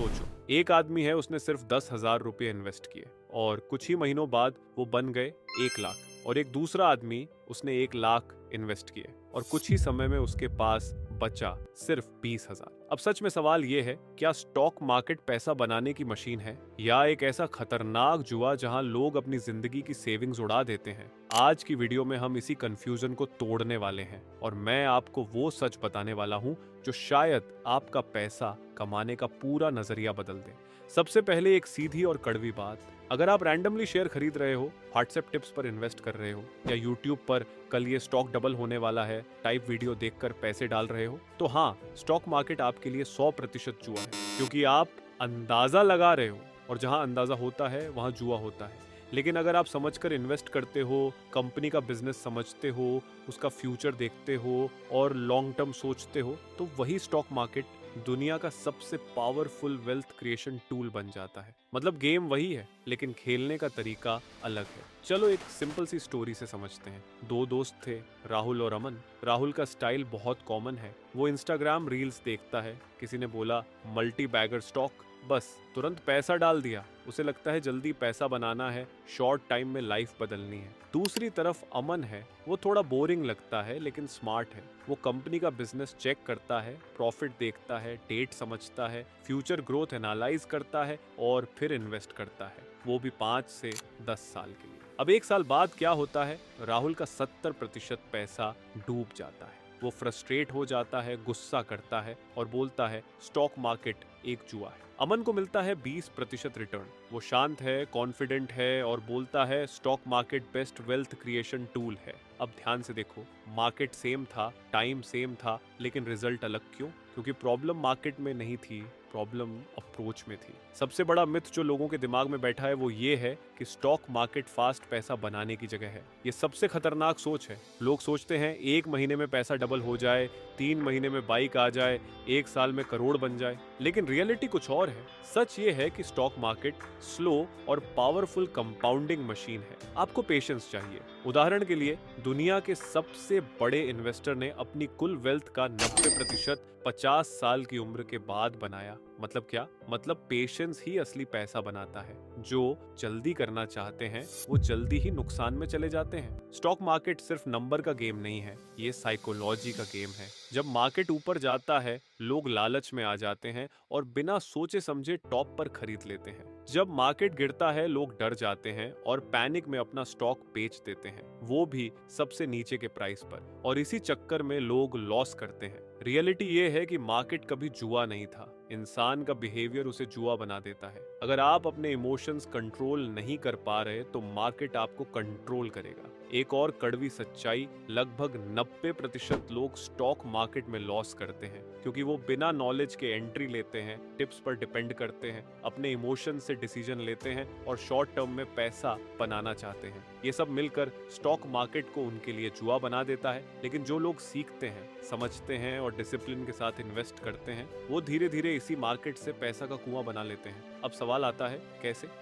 सोचो, एक आदमी है, उसने सिर्फ 10,000 रुपये इन्वेस्ट किए और कुछ ही महीनों बाद वो बन गए 1 लाख। और एक दूसरा आदमी, उसने 1 लाख इन्वेस्ट किए और कुछ ही समय में उसके पास बचा सिर्फ 20,000। अब सच में सवाल ये है, क्या स्टॉक मार्केट पैसा बनाने की मशीन है या एक ऐसा खतरनाक जुआ जहां लोग अपनी जिंदगी की सेविंग्स उड़ा देते हैं? आज की वीडियो में हम इसी कंफ्यूजन को तोड़ने वाले हैं और मैं आपको वो सच बताने वाला हूं जो शायद आपका पैसा कमाने का पूरा नजरिया बदल दे। सबसे पहले एक सीधी और कड़वी बात, अगर आप रैंडमली शेयर खरीद रहे हो, व्हाट्सएप टिप्स पर इन्वेस्ट कर रहे हो या यूट्यूब पर कल ये स्टॉक डबल होने वाला है टाइप वीडियो देखकर पैसे डाल रहे हो, तो हाँ, स्टॉक मार्केट आपके लिए 100% जुआ है, क्योंकि आप अंदाजा लगा रहे हो और जहां अंदाजा होता है वहां जुआ होता है। लेकिन अगर आप समझकर इन्वेस्ट करते हो, कंपनी का बिजनेस समझते हो, उसका फ्यूचर देखते हो और लॉन्ग टर्म सोचते हो, तो वही स्टॉक मार्केट दुनिया का सबसे पावरफुल वेल्थ क्रिएशन टूल बन जाता है। मतलब गेम वही है, लेकिन खेलने का तरीका अलग है। चलो एक सिंपल सी स्टोरी से समझते हैं। दो दोस्त थे, राहुल और अमन। राहुल का स्टाइल बहुत कॉमन है, वो इंस्टाग्राम रील्स देखता है, किसी ने बोला मल्टी बैगर स्टॉक, बस तुरंत पैसा डाल दिया। उसे लगता है जल्दी पैसा बनाना है, शॉर्ट टाइम में लाइफ बदलनी है। दूसरी तरफ अमन है, वो थोड़ा बोरिंग लगता है लेकिन स्मार्ट है। वो कंपनी का बिजनेस चेक करता है, प्रॉफिट देखता है, डेट समझता है, फ्यूचर ग्रोथ एनालाइज करता है और फिर इन्वेस्ट करता है, वो भी 5 से 10 साल के लिए। अब 1 साल बाद क्या होता है? राहुल का 70% पैसा डूब जाता है। वो फ्रस्ट्रेट हो जाता है, गुस्सा करता है और बोलता है स्टॉक मार्केट एक जुआ है। अमन को मिलता है 20% रिटर्न। वो शांत है, कॉन्फिडेंट है और बोलता है stock market best wealth creation tool है। अब ध्यान से देखो, मार्केट सेम था, टाइम सेम था, लेकिन रिजल्ट अलग क्यों? क्योंकि प्रॉब्लम मार्केट में नहीं थी, प्रॉब्लम अप्रोच में थी। सबसे बड़ा मिथ जो लोगों के दिमाग में बैठा है वो ये है कि स्टॉक मार्केट फास्ट पैसा बनाने की जगह है। ये सबसे खतरनाक सोच है। लोग सोचते हैं 1 महीने में पैसा डबल हो जाए, 3 महीने में बाइक आ जाए, 1 साल में करोड़ बन जाए, लेकिन रियलिटी कुछ और है। सच ये है कि स्टॉक मार्केट स्लो और पावरफुल कंपाउंडिंग मशीन है। आपको पेशेंस चाहिए। उदाहरण के लिए, दुनिया के सबसे बड़े इन्वेस्टर ने अपनी कुल वेल्थ का 90% 50 साल की उम्र के बाद बनाया। मतलब क्या? मतलब पेशेंस ही असली पैसा बनाता है। जो जल्दी करना चाहते हैं वो जल्दी ही नुकसान में चले जाते हैं। स्टॉक मार्केट सिर्फ नंबर का गेम नहीं है, ये साइकोलॉजी का गेम है। जब मार्केट ऊपर जाता है, लोग लालच में आ जाते हैं और बिना सोचे समझे टॉप पर खरीद लेते हैं। जब मार्केट गिरता है, लोग डर जाते हैं और पैनिक में अपना स्टॉक बेच देते हैं, वो भी सबसे नीचे के प्राइस पर, और इसी चक्कर में लोग लॉस करते हैं। रियलिटी ये है कि मार्केट कभी जुआ नहीं था, इंसान का बिहेवियर उसे जुआ बना देता है। अगर आप अपने इमोशंस कंट्रोल नहीं कर पा रहे तो मार्केट आपको कंट्रोल करेगा। एक और कड़वी सच्चाई, लगभग 90% लोग स्टॉक मार्केट में लॉस करते हैं क्योंकि वो बिना नॉलेज के एंट्री लेते हैं, टिप्स पर डिपेंड करते हैं, अपने इमोशन से डिसीजन लेते हैं और शॉर्ट टर्म में पैसा बनाना चाहते हैं। ये सब मिलकर स्टॉक मार्केट को उनके लिए जुआ बना देता है। लेकिन जो लोग सीखते हैं, समझते हैं और डिसिप्लिन के साथ इन्वेस्ट करते हैं, वो धीरे धीरे इसी मार्केट से पैसा का कुआं बना लेते हैं। अब सवाल आता है,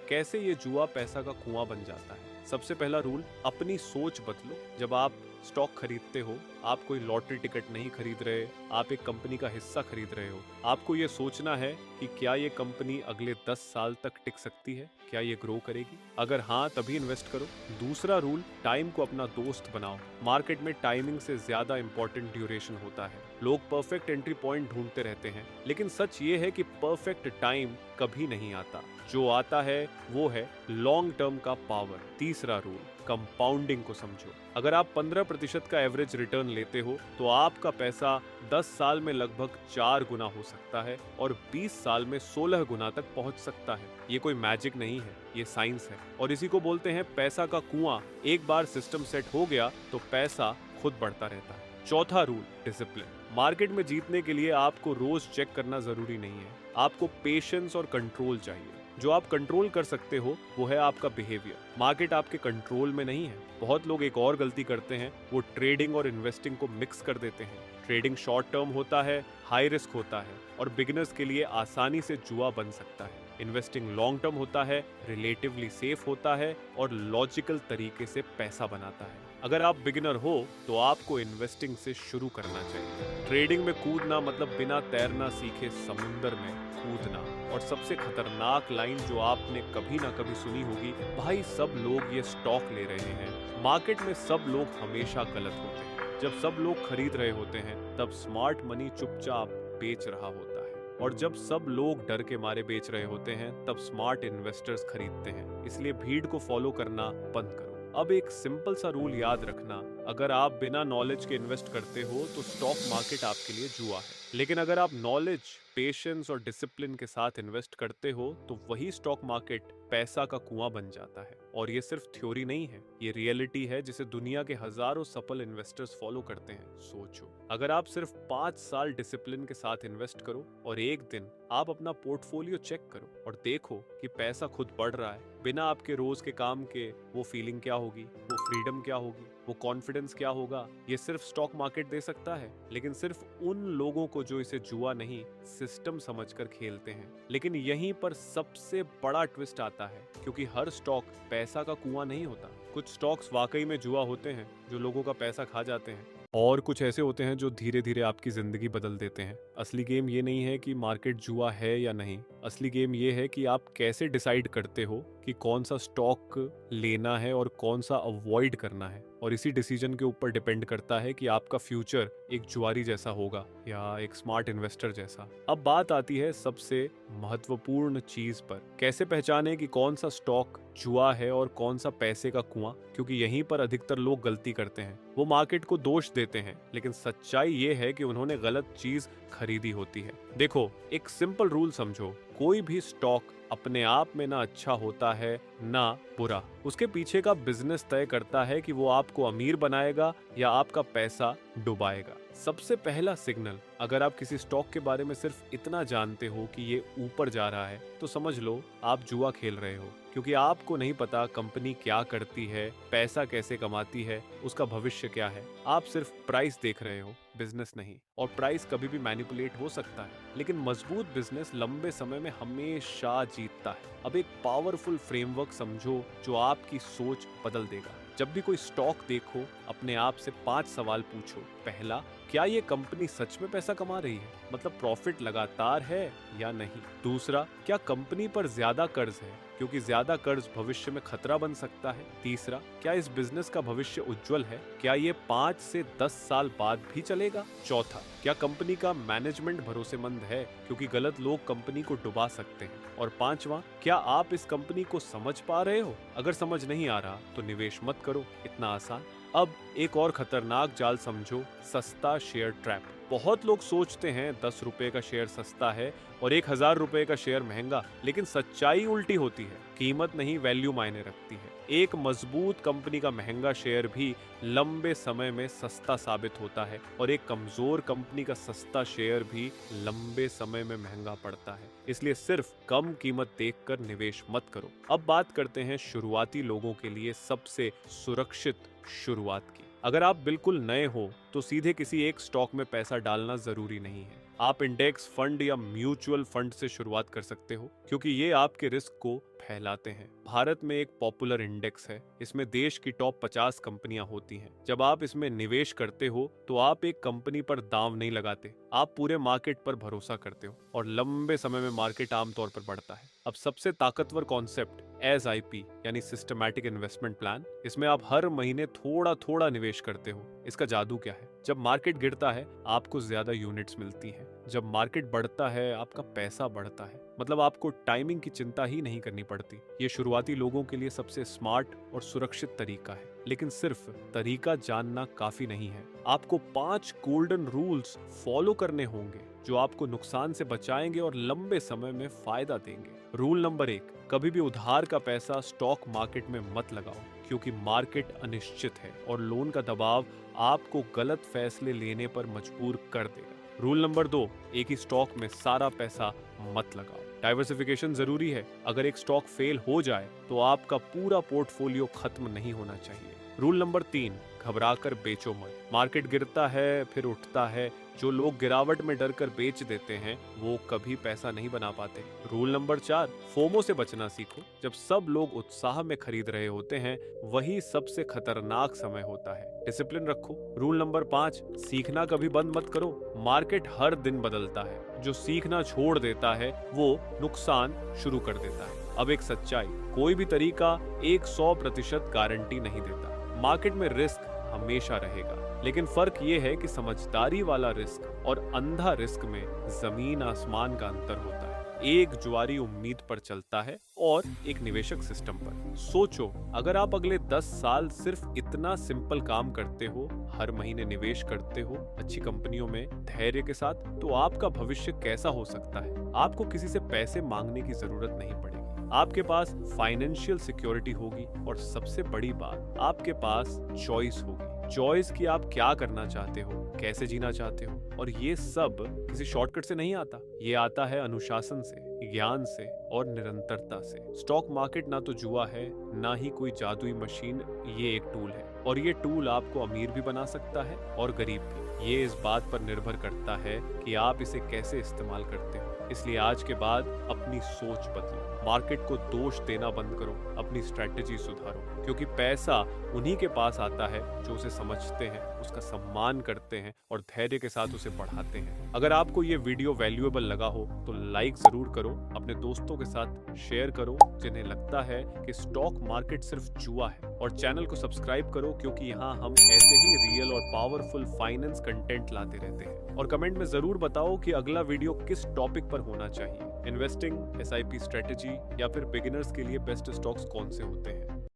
कैसे ये जुआ पैसा का कुआं बन जाता है? सबसे पहला रूल, अपनी सोच बदलो। जब आप स्टॉक खरीदते हो, आप कोई लॉटरी टिकट नहीं खरीद रहे, आप एक कंपनी का हिस्सा खरीद रहे हो। आपको ये सोचना है कि क्या ये कंपनी अगले 10 साल तक टिक सकती है, क्या ये ग्रो करेगी? अगर हाँ, तभी इन्वेस्ट करो। दूसरा रूल, टाइम को अपना दोस्त बनाओ। मार्केट में टाइमिंग से ज्यादा इंपॉर्टेंट ड्यूरेशन होता है। लोग परफेक्ट एंट्री पॉइंट ढूंढते रहते हैं, लेकिन सच ये है कि परफेक्ट टाइम कभी नहीं आता। जो आता है वो है लॉन्ग टर्म का पावर। तीसरा रूल, कंपाउंडिंग को समझो। अगर आप 15% का एवरेज रिटर्न लेते हो तो आपका पैसा 10 साल में लगभग 4 गुना हो सकता है और 20 साल में 16 गुना तक पहुंच सकता है। ये कोई मैजिक नहीं है, ये साइंस है और इसी को बोलते हैं पैसा का कुआं। एक बार सिस्टम सेट हो गया तो पैसा खुद बढ़ता रहता है। चौथा रूल, डिसिप्लिन। मार्केट में जीतने के लिए आपको रोज चेक करना जरूरी नहीं है, आपको पेशेंस और कंट्रोल चाहिए। जो आप कंट्रोल कर सकते हो वो है आपका बिहेवियर। मार्केट आपके कंट्रोल में नहीं है। बहुत लोग एक और गलती करते हैं, वो ट्रेडिंग और इन्वेस्टिंग को मिक्स कर देते हैं। ट्रेडिंग शॉर्ट टर्म होता है, हाई रिस्क होता है और बिगिनर्स के लिए आसानी से जुआ बन सकता है। इन्वेस्टिंग लॉन्ग टर्म होता है, रिलेटिवली सेफ होता है और लॉजिकल तरीके से पैसा बनाता है। अगर आप बिगिनर हो तो आपको इन्वेस्टिंग से शुरू करना चाहिए। ट्रेडिंग में कूदना मतलब बिना तैरना सीखे समुंदर में कूदना। और सबसे खतरनाक लाइन जो आपने कभी ना कभी सुनी होगी, भाई सब लोग ये स्टॉक ले रहे हैं। मार्केट में सब लोग हमेशा गलत होते हैं। जब सब लोग खरीद रहे होते हैं तब स्मार्ट मनी चुपचाप बेच रहा होता है, और जब सब लोग डर के मारे बेच रहे होते हैं तब स्मार्ट इन्वेस्टर्स खरीदते हैं। इसलिए भीड़ को फॉलो करना बंद करो। अब एक सिंपल सा रूल याद रखना, अगर आप बिना नॉलेज के इन्वेस्ट करते हो तो स्टॉक मार्केट आपके लिए जुआ है। लेकिन अगर आप नॉलेज, पेशेंस और डिसिप्लिन के साथ इन्वेस्ट करते हो तो वही स्टॉक मार्केट पैसा का कुआं बन जाता है। और ये सिर्फ थ्योरी नहीं है, ये रियलिटी है जिसे दुनिया के हजारों सफल इन्वेस्टर्स फॉलो करते हैं। सोचो, अगर आप सिर्फ 5 साल डिसिप्लिन के साथ इन्वेस्ट करो और एक दिन आप अपना पोर्टफोलियो चेक करो और देखो कि पैसा खुद बढ़ रहा है बिना आपके रोज के काम के, वो फीलिंग क्या होगी, वो फ्रीडम क्या होगी, वो कॉन्फिडेंस क्या होगा, ये सिर्फ स्टॉक मार्केट दे सकता है। लेकिन सिर्फ उन लोगों को जो इसे जुआ नहीं, सिस्टम समझकर खेलते हैं। लेकिन यहीं पर सबसे बड़ा ट्विस्ट आता है, क्योंकि हर स्टॉक पैसा का कुआं नहीं होता। कुछ स्टॉक्स वाकई में जुआ होते हैं जो लोगों का पैसा खा जाते हैं, और कुछ ऐसे होते हैं जो धीरे धीरे आपकी जिंदगी बदल देते हैं। असली गेम ये नहीं है कि मार्केट जुआ है या नहीं, असली गेम ये है कि आप कैसे डिसाइड करते हो कि कौन सा स्टॉक लेना है और कौन सा अवॉइड करना है। और इसी डिसीजन के ऊपर डिपेंड करता है कि आपका फ्यूचर एक जुआरी जैसा होगा या एक स्मार्ट इन्वेस्टर जैसा। अब बात आती है सबसे महत्वपूर्ण चीज पर, कैसे पहचाने कि कौन सा स्टॉक जुआ है और कौन सा पैसे का कुआं। क्योंकि यहीं पर अधिकतर लोग गलती करते हैं, वो मार्केट को दोष देते हैं, लेकिन सच्चाई ये है कि उन्होंने गलत चीज खरीदी होती है। देखो, एक सिंपल रूल समझो, कोई भी स्टॉक अपने आप में ना अच्छा होता है ना बुरा। उसके पीछे का बिजनेस तय करता है कि वो आपको अमीर बनाएगा या आपका पैसा डुबाएगा। सबसे पहला सिग्नल, अगर आप किसी स्टॉक के बारे में सिर्फ इतना जानते हो कि ये ऊपर जा रहा है, तो समझ लो आप जुआ खेल रहे हो। क्योंकि आपको नहीं पता कंपनी क्या करती है, पैसा कैसे कमाती है, उसका भविष्य क्या है। आप सिर्फ प्राइस देख रहे हो, बिजनेस नहीं। और प्राइस कभी भी मैनिपुलेट हो सकता है, लेकिन मजबूत बिजनेस लंबे समय में हमेशा जीतता है। अब एक पावरफुल फ्रेमवर्क समझो जो आपकी सोच बदल देगा। जब भी कोई स्टॉक देखो, अपने आप से 5 सवाल पूछो। पहला, क्या ये कंपनी सच में पैसा कमा रही है, मतलब प्रॉफिट लगातार है या नहीं। दूसरा, क्या कंपनी पर ज्यादा कर्ज है, क्योंकि ज्यादा कर्ज भविष्य में खतरा बन सकता है। तीसरा, क्या इस बिजनेस का भविष्य उज्जवल है, क्या ये 5 से 10 साल बाद भी चलेगा। चौथा, क्या कंपनी का मैनेजमेंट भरोसेमंद है, क्योंकि गलत लोग कंपनी को डुबा सकते हैं। और पांचवा, क्या आप इस कंपनी को समझ पा रहे हो। अगर समझ नहीं आ रहा तो निवेश मत करो, इतना आसान। अब एक और खतरनाक जाल समझो, सस्ता शेयर ट्रैप। बहुत लोग सोचते हैं 10 रुपए का शेयर सस्ता है और 1000 रुपए का शेयर महंगा, लेकिन सच्चाई उल्टी होती है। कीमत नहीं, वैल्यू मायने रखती है। एक मजबूत कंपनी का महंगा शेयर भी लंबे समय में सस्ता साबित होता है, और एक कमजोर कंपनी का सस्ता शेयर भी लंबे समय में महंगा पड़ता है। इसलिए सिर्फ कम कीमत देखकर निवेश मत करो। अब बात करते हैं शुरुआती लोगों के लिए सबसे सुरक्षित शुरुआत की। अगर आप बिल्कुल नए हो तो सीधे किसी एक स्टॉक में पैसा डालना जरूरी नहीं है। आप इंडेक्स फंड या म्यूचुअल फंड से शुरुआत कर सकते हो, क्योंकि ये आपके रिस्क को फैलाते हैं। भारत में एक पॉपुलर इंडेक्स है, इसमें देश की टॉप 50 कंपनियां होती हैं। जब आप इसमें निवेश करते हो तो आप एक कंपनी पर दांव नहीं लगाते, आप पूरे मार्केट पर भरोसा करते हो, और लंबे समय में मार्केट आमतौर पर बढ़ता है। अब सबसे ताकतवर कॉन्सेप्ट, SIP यानी सिस्टमैटिक इन्वेस्टमेंट प्लान। इसमें आप हर महीने थोड़ा थोड़ा निवेश करते हो। इसका जादू क्या है, जब मार्केट गिरता है आपको ज्यादा यूनिट्स मिलती हैं, जब मार्केट बढ़ता है आपका पैसा बढ़ता है। मतलब आपको टाइमिंग की चिंता ही नहीं करनी पड़ती। ये शुरुआती लोगों के लिए सबसे स्मार्ट और सुरक्षित तरीका है। लेकिन सिर्फ तरीका जानना काफी नहीं है, आपको 5 गोल्डन रूल्स फॉलो करने होंगे जो आपको नुकसान से बचाएंगे और लंबे समय में फायदा देंगे। रूल नंबर 1, कभी भी उधार का पैसा स्टॉक मार्केट में मत लगाओ, क्योंकि मार्केट अनिश्चित है और लोन का दबाव आपको गलत फैसले लेने पर मजबूर कर देगा। रूल नंबर 2, एक ही स्टॉक में सारा पैसा मत लगाओ। डाइवर्सिफिकेशन जरूरी है। अगर एक स्टॉक फेल हो जाए तो आपका पूरा पोर्टफोलियो खत्म नहीं होना चाहिए। रूल नंबर 3, घबराकर बेचो मत। मार्केट गिरता है फिर उठता है, जो लोग गिरावट में डर कर बेच देते हैं वो कभी पैसा नहीं बना पाते। रूल नंबर 4, फोमो से बचना सीखो। जब सब लोग उत्साह में खरीद रहे होते हैं वही सबसे खतरनाक समय होता है। डिसिप्लिन रखो। रूल नंबर 5, सीखना कभी बंद मत करो। मार्केट हर दिन बदलता है, जो सीखना छोड़ देता है वो नुकसान शुरू कर देता है। अब एक सच्चाई, कोई भी तरीका 100% गारंटी नहीं देता। मार्केट में रिस्क हमेशा रहेगा, लेकिन फर्क ये है कि समझदारी वाला रिस्क और अंधा रिस्क में जमीन आसमान का अंतर होता है। एक जुआरी उम्मीद पर चलता है और एक निवेशक सिस्टम पर। सोचो, अगर आप अगले 10 साल सिर्फ इतना सिंपल काम करते हो, हर महीने निवेश करते हो अच्छी कंपनियों में धैर्य के साथ, तो आपका भविष्य कैसा हो सकता है। आपको किसी से पैसे मांगने की जरूरत नहीं पड़ेगी, आपके पास फाइनेंशियल सिक्योरिटी होगी और सबसे बड़ी बात, आपके पास चॉइस होगी। चॉइस कि आप क्या करना चाहते हो, कैसे जीना चाहते हो, और ये सब किसी शॉर्टकट से नहीं आता। ये आता है अनुशासन से, ज्ञान से और निरंतरता से। स्टॉक मार्केट ना तो जुआ है, ना ही कोई जादुई मशीन, ये एक टूल है, और ये टूल आपको अमीर भी बना सकता है और गरीब भी। ये इस बात पर निर्भर करता है कि आप इसे कैसे इस्तेमाल करते हो। इसलिए आज के बाद अपनी सोच बदलो, मार्केट को दोष देना बंद करो, अपनी स्ट्रैटेजी सुधारो, क्योंकि पैसा उन्हीं के पास आता है जो उसे समझते हैं, उसका सम्मान करते हैं और धैर्य के साथ उसे बढ़ाते हैं। अगर आपको ये वीडियो वैल्यूएबल लगा हो तो लाइक जरूर करो, अपने दोस्तों के साथ शेयर करो जिन्हें लगता है कि स्टॉक मार्केट सिर्फ जुआ है, और चैनल को सब्सक्राइब करो क्योंकि यहाँ हम ऐसे ही रियल और पावरफुल फाइनेंस कंटेंट लाते रहते हैं। और कमेंट में जरूर बताओ कि अगला वीडियो किस टॉपिक पर होना चाहिए, इन्वेस्टिंग, SIP स्ट्रेटेजी या फिर बिगिनर्स के लिए बेस्ट स्टॉक्स कौन से होते हैं।